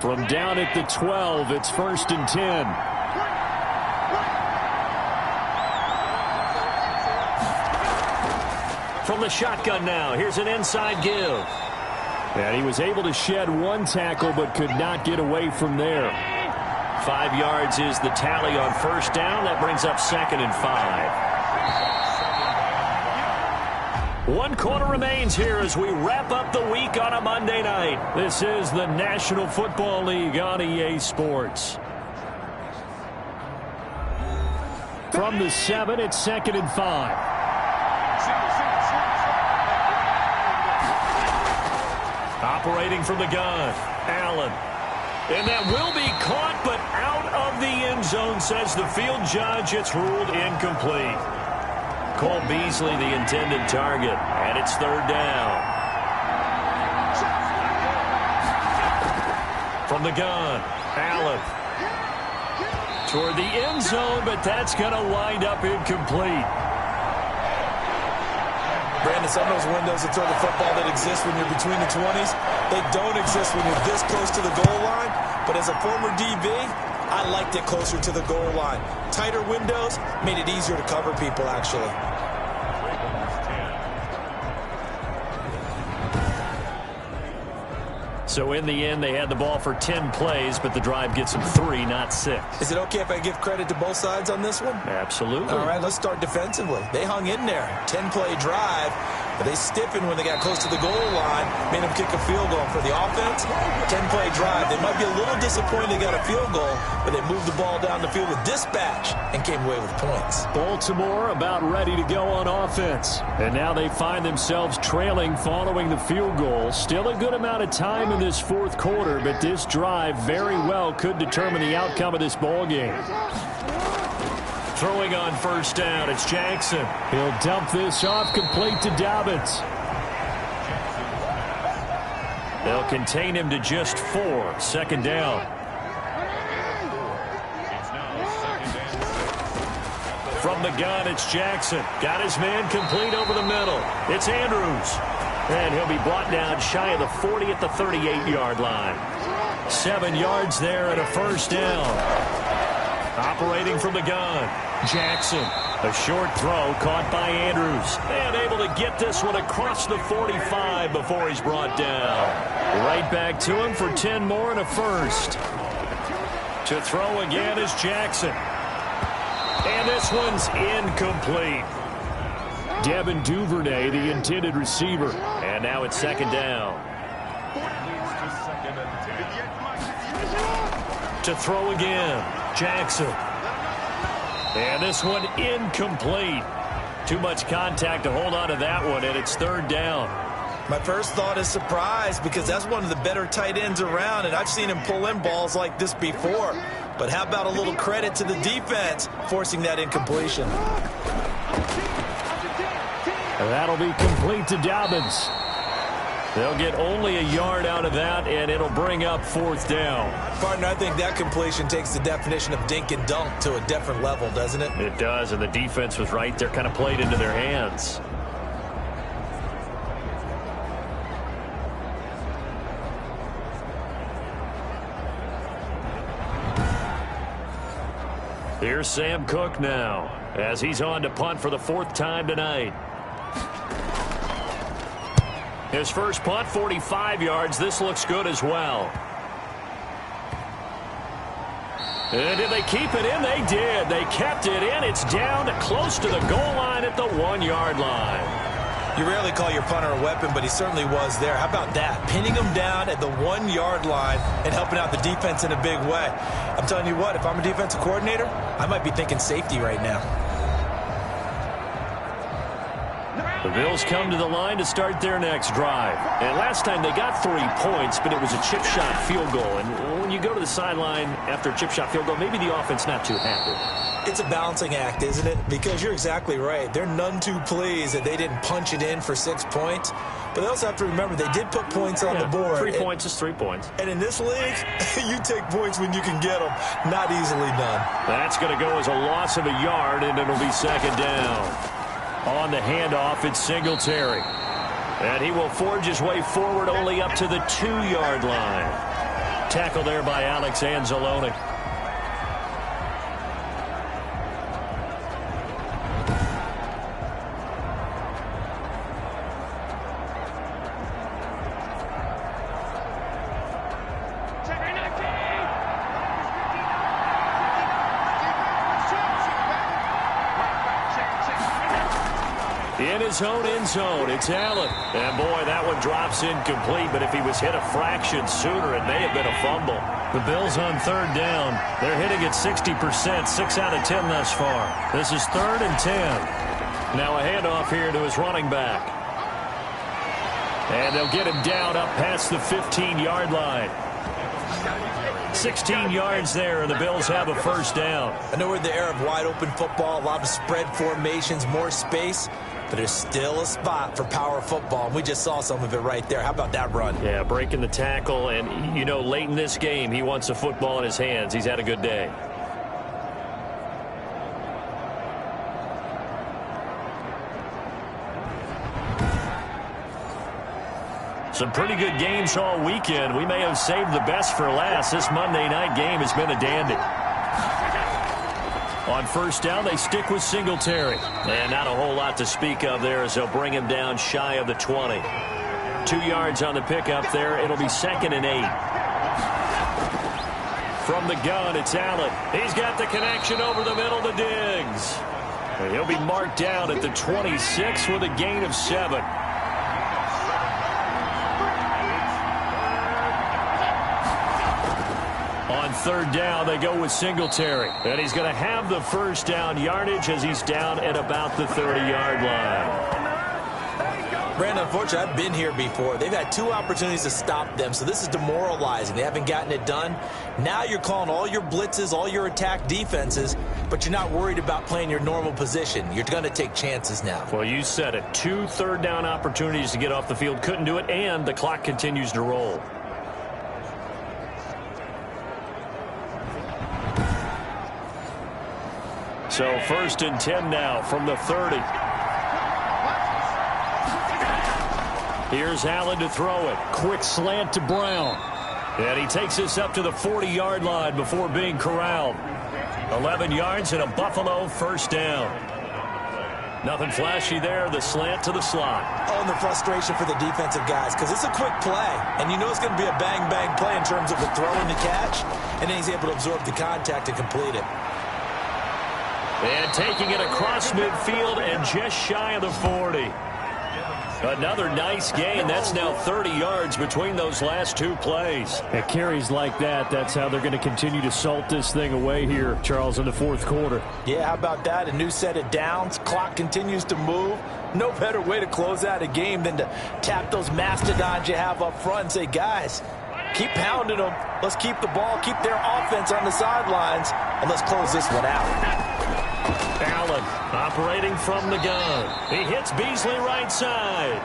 From down at the 12, it's 1st and 10. From the shotgun now, here's an inside give. And he was able to shed 1 tackle but could not get away from there. 5 yards is the tally on 1st down. That brings up 2nd and 5. 1 quarter remains here as we wrap up the week on a Monday night. This is the National Football League on EA Sports. From the 7, it's 2nd and 5. Operating from the gun, Allen. And that will be caught, but out of the end zone, says the field judge. It's ruled incomplete. Cole Beasley, the intended target, and it's 3rd down. From the gun, Allen. Toward the end zone, but that's going to wind up incomplete. Brandon, some of those windows to throw the football that exist when you're between the 20s, they don't exist when you're this close to the goal line. But as a former DB, I liked it closer to the goal line. Tighter windows made it easier to cover people, actually. So in the end, they had the ball for 10 plays, but the drive gets them 3, not 6. Is it okay if I give credit to both sides on this one? Absolutely. All right, let's start defensively. They hung in there. 10-play drive. But they stiffened when they got close to the goal line, made them kick a field goal. For the offense, 10-play drive. They might be a little disappointed they got a field goal, but they moved the ball down the field with dispatch and came away with points. Baltimore about ready to go on offense. And now they find themselves trailing following the field goal. Still a good amount of time in this fourth quarter, but this drive very well could determine the outcome of this ball game. Throwing on first down, it's Jackson. He'll dump this off complete to Dobbins. They'll contain him to just 4. Second down. From the gun, it's Jackson. Got his man complete over the middle. It's Andrews. And he'll be brought down shy of the 40 at the 38-yard line. 7 yards there and a first down. Operating from the gun, Jackson. A short throw caught by Andrews. And able to get this one across the 45 before he's brought down. Right back to him for 10 more and a first. To throw again is Jackson. And this one's incomplete. Devin Duvernay, the intended receiver. And now it's second down. To throw again, Jackson. And this one incomplete. Too much contact to hold on to that one, and it's third down. My first thought is surprise, because that's one of the better tight ends around, and I've seen him pull in balls like this before. But how about a little credit to the defense forcing that incompletion? And that'll be complete to Dobbins. They'll get only a yard out of that, and it'll bring up fourth down. Partner, I think that completion takes the definition of dink and dunk to a different level, doesn't it? It does, and the defense was right there, kind of played into their hands. Here's Sam Cook now, as he's on to punt for the 4th time tonight. His first punt, 45 yards. This looks good as well. And did they keep it in? They did. They kept it in. It's down to close to the goal line at the 1-yard line. You rarely call your punter a weapon, but he certainly was there. How about that? Pinning him down at the 1-yard line and helping out the defense in a big way. I'm telling you what, if I'm a defensive coordinator, I might be thinking safety right now. The Bills come to the line to start their next drive. And last time they got 3 points, but it was a chip shot field goal. And when you go to the sideline after a chip shot field goal, maybe the offense not too happy. It's a balancing act, isn't it? Because you're exactly right. They're none too pleased that they didn't punch it in for 6 points. But they also have to remember they did put points on the board. 3 points is 3 points. And in this league, you take points when you can get them. Not easily done. That's going to go as a loss of a yard, and it'll be second down. On the handoff, it's Singletary. And he will forge his way forward only up to the 2-yard line. Tackle there by Alex Anzalone. In his own end zone, it's Allen. And boy, that one drops incomplete, but if he was hit a fraction sooner, it may have been a fumble. The Bills on third down. They're hitting at 60%, 6 out of 10 thus far. This is 3rd and 10. Now a handoff here to his running back. And they'll get him down up past the 15-yard line. 16 yards there, and the Bills have a first down. I know we're in the era of wide-open football, a lot of spread formations, more space, but there's still a spot for power football, and we just saw some of it right there. How about that run? Yeah, breaking the tackle, and, you know, late in this game, he wants the football in his hands. He's had a good day. Some pretty good games all weekend. We may have saved the best for last. This Monday night game has been a dandy. On first down, they stick with Singletary. And not a whole lot to speak of there as they'll bring him down shy of the 20. 2 yards on the pickup there. It'll be 2nd and 8. From the gun, it's Allen. He's got the connection over the middle to Diggs. And he'll be marked down at the 26 with a gain of 7. third down, they go with Singletary. And he's going to have the first down yardage as he's down at about the 30-yard line. Brandon, unfortunately, I've been here before. They've had 2 opportunities to stop them, so this is demoralizing. They haven't gotten it done. Now you're calling all your blitzes, all your attack defenses, but you're not worried about playing your normal position. You're going to take chances now. Well, you said it. 2 third-down opportunities to get off the field. Couldn't do it, and the clock continues to roll. So 1st and 10 now from the 30. Here's Allen to throw it. Quick slant to Brown. And he takes this up to the 40-yard line before being corralled. 11 yards and a Buffalo first down. Nothing flashy there. The slant to the slot. Oh, and the frustration for the defensive guys because it's a quick play. And you know it's going to be a bang-bang play in terms of the throw and the catch. And then he's able to absorb the contact and complete it. And taking it across midfield and just shy of the 40. Another nice gain. That's now 30 yards between those last 2 plays. At carries like that, that's how they're going to continue to salt this thing away here, Charles, in the 4th quarter. Yeah, how about that? A new set of downs. Clock continues to move. No better way to close out a game than to tap those mastodons you have up front and say, guys, keep pounding them. Let's keep the ball, keep their offense on the sidelines, and let's close this one out. Allen operating from the gun. He hits Beasley right side.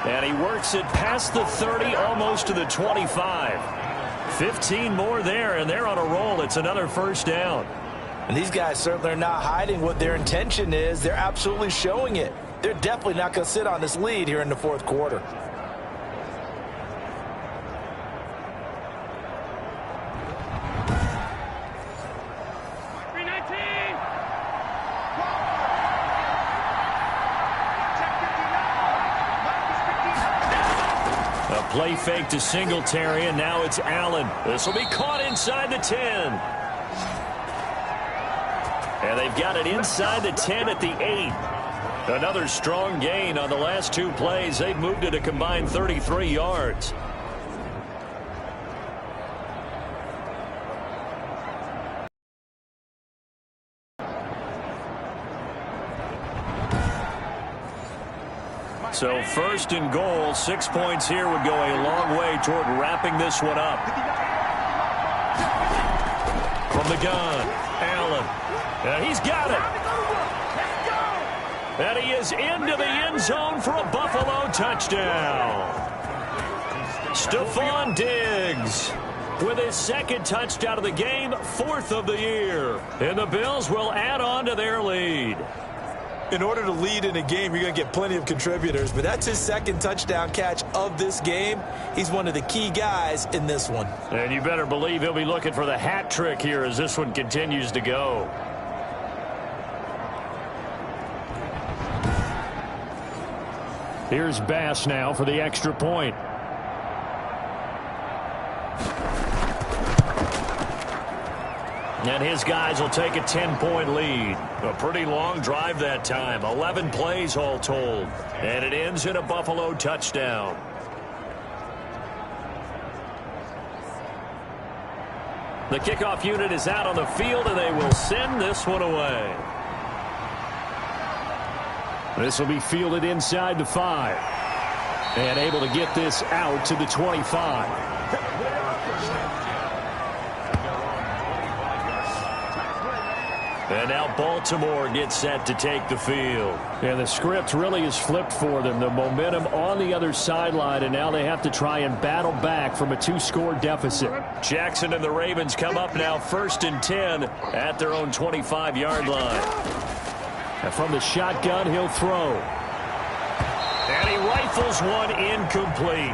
And he works it past the 30, almost to the 25. 15 more there, and they're on a roll. It's another first down. And these guys certainly are not hiding what their intention is. They're absolutely showing it. They're definitely not going to sit on this lead here in the 4th quarter. Play fake to Singletary, and now it's Allen. This will be caught inside the 10. And they've got it inside the 10 at the 8. Another strong gain on the last 2 plays. They've moved it a combined 33 yards. So 1st and goal, 6 points here would go a long way toward wrapping this one up. From the gun, Allen. And he's got it. And he is into the end zone for a Buffalo touchdown. Stephon Diggs with his 2nd touchdown of the game, 4th of the year. And the Bills will add on to their lead. In order to lead in a game, you're going to get plenty of contributors, but that's his 2nd touchdown catch of this game. He's one of the key guys in this one. And you better believe he'll be looking for the hat trick here as this one continues to go. Here's Bass now for the extra point. And his guys will take a 10-point lead. A pretty long drive that time. 11 plays all told. And it ends in a Buffalo touchdown. The kickoff unit is out on the field, and they will send this one away. This will be fielded inside the 5. And able to get this out to the 25. And now Baltimore gets set to take the field. And the script really is flipped for them. The momentum on the other sideline, and now they have to try and battle back from a 2-score deficit. Jackson and the Ravens come up now 1st and 10 at their own 25-yard line. And from the shotgun, he'll throw. And he rifles one incomplete.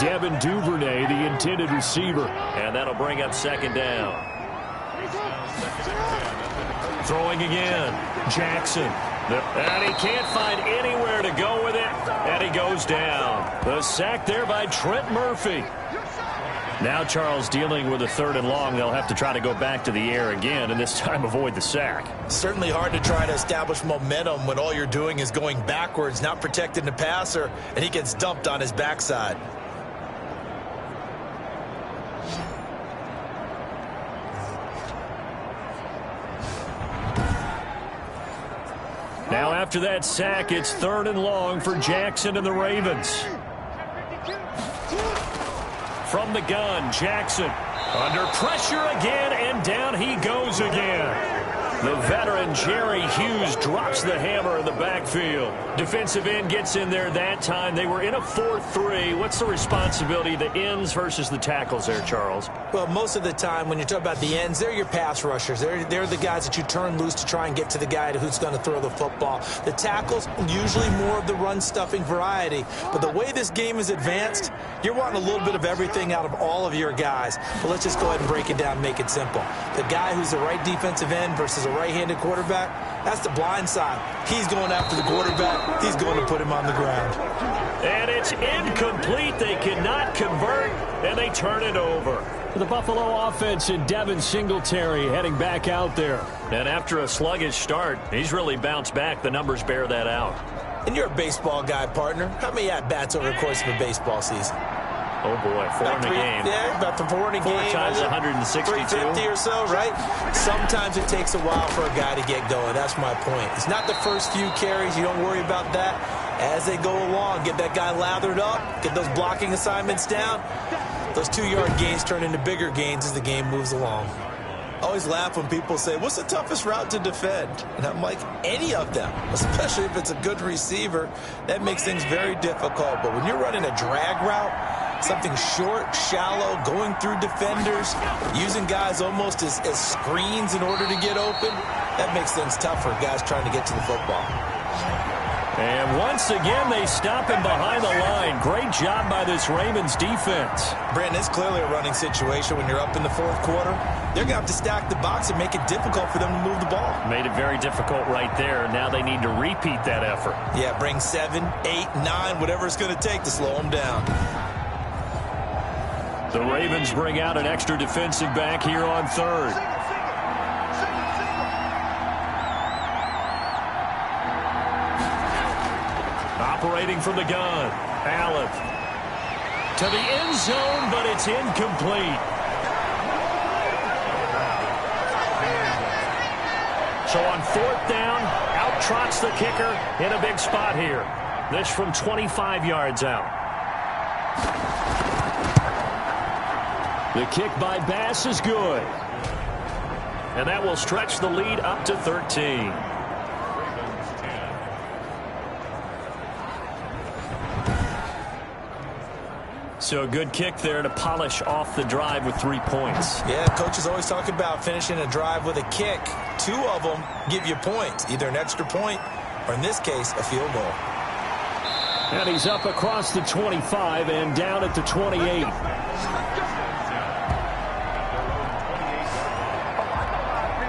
Devin Duvernay, the intended receiver. And that'll bring up 2nd down. Throwing again. Jackson. And he can't find anywhere to go with it. And he goes down. The sack there by Trent Murphy. Now Charles dealing with a 3rd and long. They'll have to try to go back to the air again and this time avoid the sack. Certainly hard to try to establish momentum when all you're doing is going backwards, not protecting the passer, and he gets dumped on his backside. Now after that sack, it's 3rd and long for Jackson and the Ravens. From the gun, Jackson under pressure again, and down he goes again. The veteran Jerry Hughes drops the hammer in the backfield. Defensive end gets in there that time. They were in a 4-3. What's the responsibility of the ends versus the tackles there, Charles? Well, most of the time when you talk about the ends, they're your pass rushers. They're the guys that you turn loose to try and get to the guy who's going to throw the football. The tackles, usually more of the run-stuffing variety. But the way this game is advanced, you're wanting a little bit of everything out of all of your guys. But let's just go ahead and break it down and make it simple. The guy who's the right defensive end versus a right-handed quarterback, that's the blind side. He's going after the quarterback. He's going to put him on the ground. And it's incomplete. They cannot convert, and they turn it over. The Buffalo offense and Devin Singletary heading back out there. And after a sluggish start, he's really bounced back. The numbers bear that out. And you're a baseball guy, partner. How many at-bats over the course of a baseball season? Oh, boy, 4 in a game. Yeah, about 4 in a game. 4 times 162. 350 or so, right? Sometimes it takes a while for a guy to get going. That's my point. It's not the first few carries. You don't worry about that. As they go along, get that guy lathered up, get those blocking assignments down. Those 2-yard gains turn into bigger gains as the game moves along. I always laugh when people say, what's the toughest route to defend? And I'm like, any of them, especially if it's a good receiver. That makes things very difficult. But when you're running a drag route, something short, shallow, going through defenders, using guys almost as screens in order to get open, that makes things tough for guys trying to get to the football. And once again, they stop him behind the line. Great job by this Ravens defense. Brandon, it's clearly a running situation when you're up in the 4th quarter. They're going to have to stack the box and make it difficult for them to move the ball. Made it very difficult right there. Now they need to repeat that effort. Yeah, bring 7, 8, 9, whatever it's going to take to slow them down. The Ravens bring out an extra defensive back here on 3rd. Operating from the gun, Allen to the end zone, but it's incomplete. So on 4th down, out trots the kicker in a big spot here. This from 25 yards out. The kick by Bass is good. And that will stretch the lead up to 13. So a good kick there to polish off the drive with 3 points. Yeah, coaches always talk about finishing a drive with a kick. 2 of them give you points, either an extra point or, in this case, a field goal. And he's up across the 25 and down at the 28.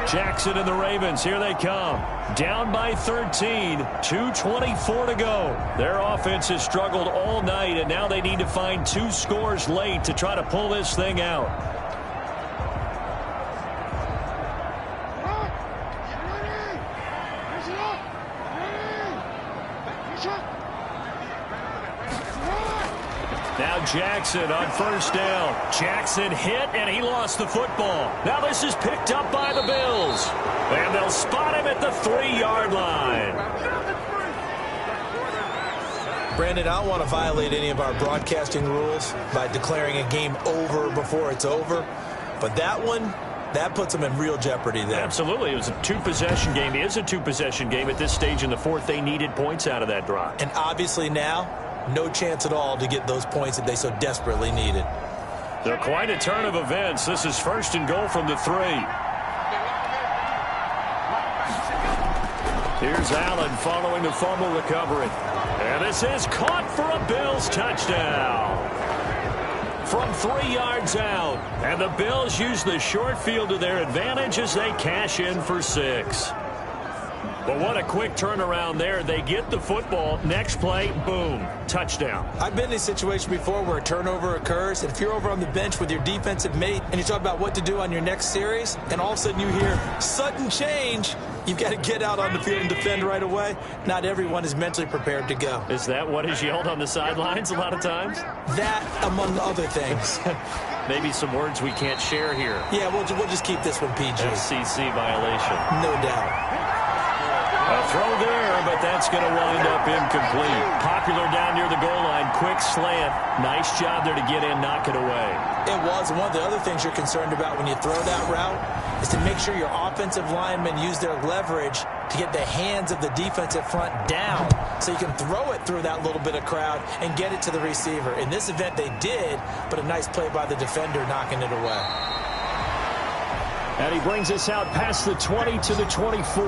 Jackson and the Ravens, here they come. Down by 13, 2:24 to go. Their offense has struggled all night, and now they need to find 2 scores late to try to pull this thing out. Now Jackson on 1st down. Jackson hit, and he lost the football. Now this is picked up by the Bills. And they'll spot him at the 3-yard line. Brandon, I don't want to violate any of our broadcasting rules by declaring a game over before it's over. But that one, that puts them in real jeopardy there. Absolutely. It was a 2-possession game. It is a 2-possession game at this stage in the 4th. They needed points out of that drive. And obviously now, no chance at all to get those points that they so desperately needed. They're quite a turn of events. This is 1st and goal from the 3. Here's Allen following the fumble recovery. And this is caught for a Bills touchdown. From 3 yards out. And the Bills use the short field to their advantage as they cash in for 6. But what a quick turnaround there. They get the football. Next play, boom, touchdown. I've been in a situation before where a turnover occurs, and if you're over on the bench with your defensive mate and you talk about what to do on your next series, and all of a sudden you hear sudden change, you've got to get out on the field and defend right away. Not everyone is mentally prepared to go. Is that what is yelled on the sidelines a lot of times? That, among other things. Maybe some words we can't share here. Yeah, we'll just keep this one PG. FCC violation. No doubt. A throw there, but that's going to wind up incomplete. Popular down near the goal line. Quick slant. Nice job there to get in, knock it away. It was. One of the other things you're concerned about when you throw that route is to make sure your offensive linemen use their leverage to get the hands of the defensive front down so you can throw it through that little bit of crowd and get it to the receiver. In this event, they did, but a nice play by the defender knocking it away. And he brings us out past the 20 to the 24.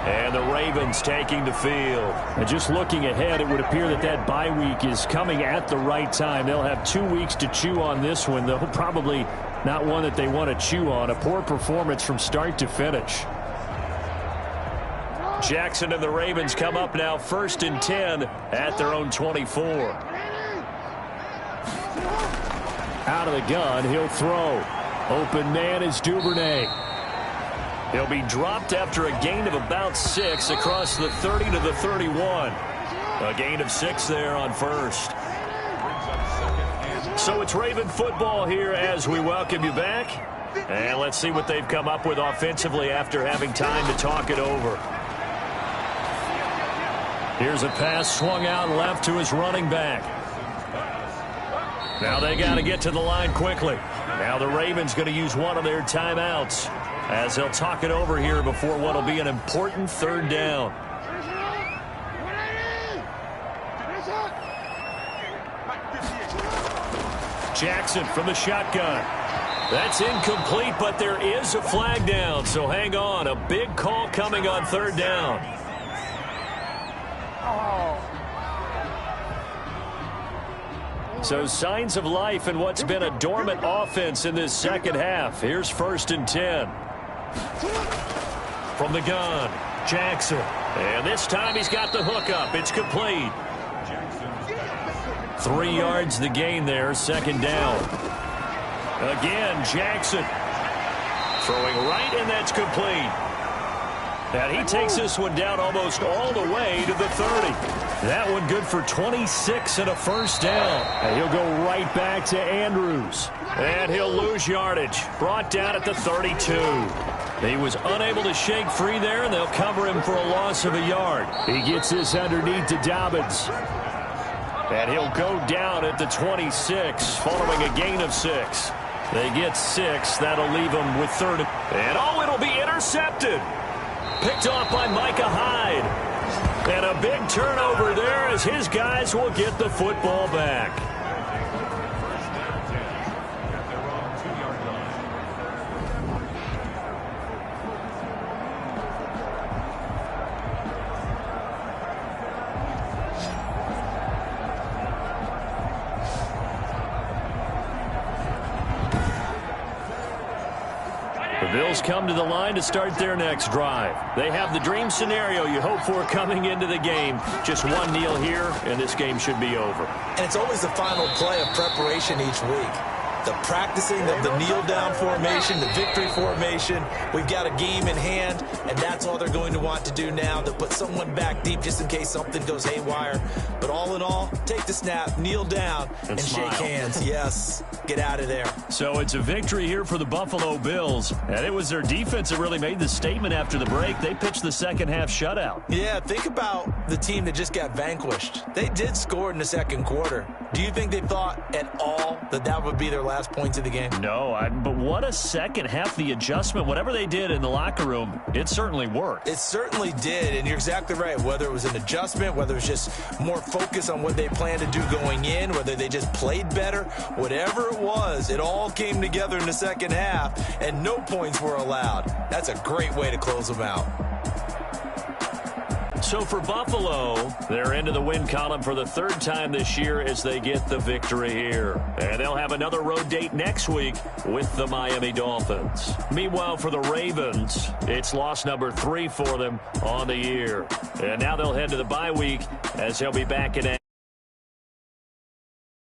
And the Ravens taking the field. And just looking ahead, it would appear that that bye week is coming at the right time. They'll have 2 weeks to chew on this one, though probably not one that they want to chew on. A poor performance from start to finish. Jackson and the Ravens come up now 1st and 10 at their own 24. Out of the gun, he'll throw. Open man is Duvernay. He'll be dropped after a gain of about 6 across the 30 to the 31. A gain of 6 there on first. So it's Raven football here as we welcome you back. And let's see what they've come up with offensively after having time to talk it over. Here's a pass swung out left to his running back. Now they got to get to the line quickly. Now the Ravens going to use one of their timeouts as they'll talk it over here before what will be an important 3rd down. Jackson from the shotgun. That's incomplete, but there is a flag down, so hang on. A big call coming on 3rd down. So signs of life in what's been a dormant offense in this second half. Here's 1st and 10. From the gun, Jackson. And this time he's got the hook up. It's complete. 3 yards the gain there, 2nd down. Again, Jackson. Throwing right, and that's complete. And he takes this one down almost all the way to the 30. That one good for 26 and a 1st down. And he'll go right back to Andrews. And he'll lose yardage. Brought down at the 32. He was unable to shake free there, and they'll cover him for a loss of a yard. He gets this underneath to Dobbins. And he'll go down at the 26 following a gain of 6. They get 6. That'll leave them with 3rd. And it'll be intercepted. Picked off by Micah Hyde. And a big turnover there as his guys will get the football back. The Bills come to the line to start their next drive. They have the dream scenario you hope for coming into the game. Just one kneel here, and this game should be over. And it's always the final play of preparation each week. The practicing of the kneel-down formation, the victory formation. We've got a game in hand, and that's all they're going to want to do now, to put someone back deep just in case something goes haywire. But all in all, take the snap, kneel down, and shake hands. Yes, get out of there. So it's a victory here for the Buffalo Bills. And it was their defense that really made the statement after the break. They pitched the second-half shutout. Yeah, think about the team that just got vanquished. They did score in the 2nd quarter. Do you think they thought at all that that would be their last points of the game? No, but what a second half. The adjustment, whatever they did in the locker room, it certainly worked. It certainly did, and you're exactly right. Whether it was an adjustment, whether it was just more focus on what they planned to do going in, whether they just played better, whatever it was, it all came together in the second half, and no points were allowed. That's a great way to close them out. So for Buffalo, they're into the win column for the 3rd time this year as they get the victory here. And they'll have another road date next week with the Miami Dolphins. Meanwhile, for the Ravens, it's loss number 3 for them on the year. And now they'll head to the bye week as they'll be back in